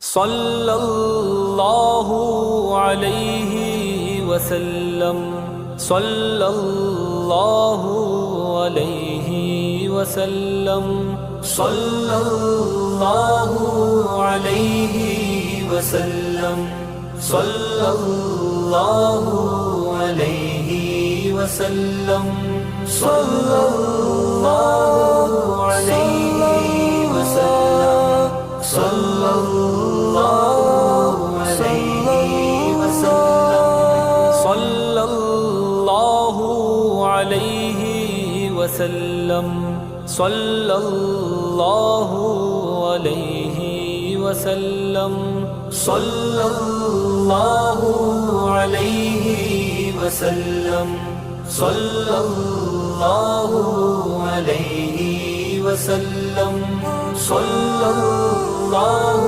صلی اللہ علیہ وسلم، صلی اللہ علیہ وسلم، صلی اللہ علیہ وسلم، صلی اللہ علیہ وسلم، صلی اللہ علیہ وسلم، صلی اللہ علیہ وسلم، صلی اللہ علیہ وسلم، صلی اللہ علیہ وسلم، صلی اللہ علیہ وسلم، صلی اللہ علیہ وسلم، صلی اللہ